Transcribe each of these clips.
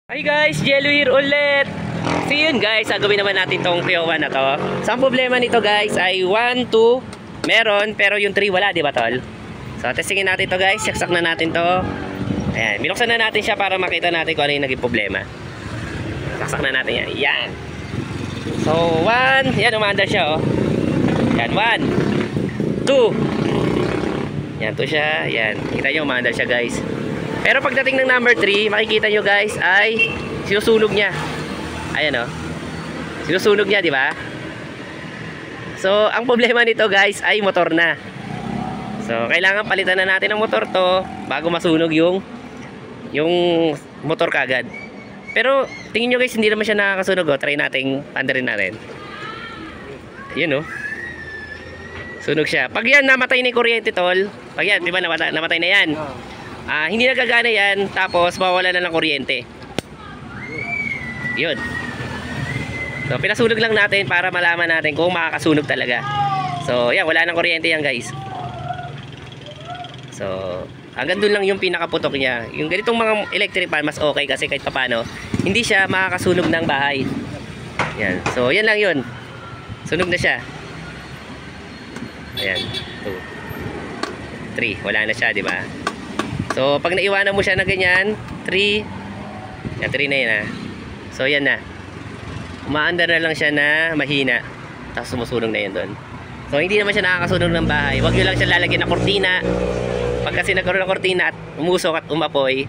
Hi guys, Jello here ulit. So yun guys, gagawin naman natin tong Pio 1 na to. So ang problema nito guys ay 1, 2 meron pero yung 3 wala, di ba tol? So testingin natin to guys, saksak na natin to. Ayan, binuksan na natin siya para makita natin kung ano yung naging problema. Saksak na natin yan, yan. So 1, yan umaandar siya oh. Yan, 1 2. Yan to siya, yan. Kita nyo umaandar siya guys. Pero pagdating ng number 3, makikita nyo guys ay sinusunog niya. Ayan o. Sinusunog niya, di ba? So, ang problema nito guys ay motor na. So, kailangan palitan na natin ang motor to bago masunog yung motor kagad. Pero, tingin nyo guys, hindi naman siya nakakasunog o. Try nating pandarin natin. Yun o. Sunog siya. Pag yan, namatay na yung kuryente tol. Pag yan, di ba namatay na yan. Hindi nagagana yan, tapos mawala na ng kuryente. Yun. So, pinasunog lang natin para malaman natin kung makakasunog talaga. So, yan, wala ng kuryente yan guys. So, hanggang dun lang yung pinakaputok niya. Yung ganitong mga electric fan, mas okay kasi kahit papano, hindi siya makakasunog ng bahay. Yan. So, yan lang yun. Sunog na siya. Ayan. 2 3, wala na siya, di ba? So, pag naiwanan mo siya na ganyan, 3, yan, 3 na yan ha. So, yan na. Umaandar na lang siya na mahina. Tapos sumusunog na yan doon. So, hindi naman siya nakakasunog ng bahay. Huwag nyo lang siya lalagyan ng kortina. Pag kasi nagkaroon ng kortina at umusok at umapoy,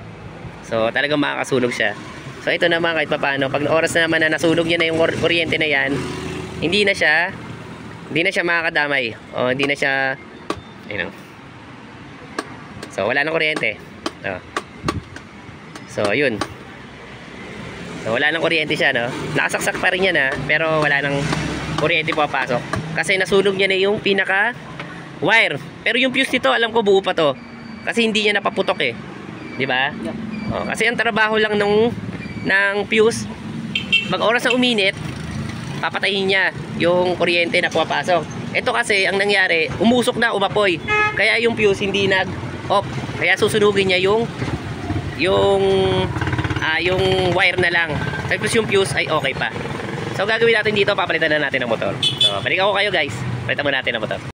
so, talagang makakasunog siya. So, ito naman kahit paano, pag oras na naman na nasunog niya na yung kuryente na yan, hindi na siya makakadamay. O, hindi na siya, ayun o. So, wala nang kuryente. So, yun. So, wala nang kuryente siya, no? Nakasaksak pa rin yan, ha? Pero wala nang kuryente papasok. Kasi nasunog niya na yung pinaka wire. Pero yung fuse nito, alam ko buo pa to. Kasi hindi niya napaputok, eh. Di ba? Yeah. Kasi ang trabaho lang ng fuse, pag oras na uminit, papatayin niya yung kuryente na pumapasok. Ito kasi, ang nangyari, umusok na, umapoy. Kaya yung fuse hindi off. Kaya susunugin niya yung wire na lang. Tapos yung fuse ay okay pa. So gagawin natin dito, papalitan na natin ang motor. So balik ako kayo guys. Palitan mo natin ang motor.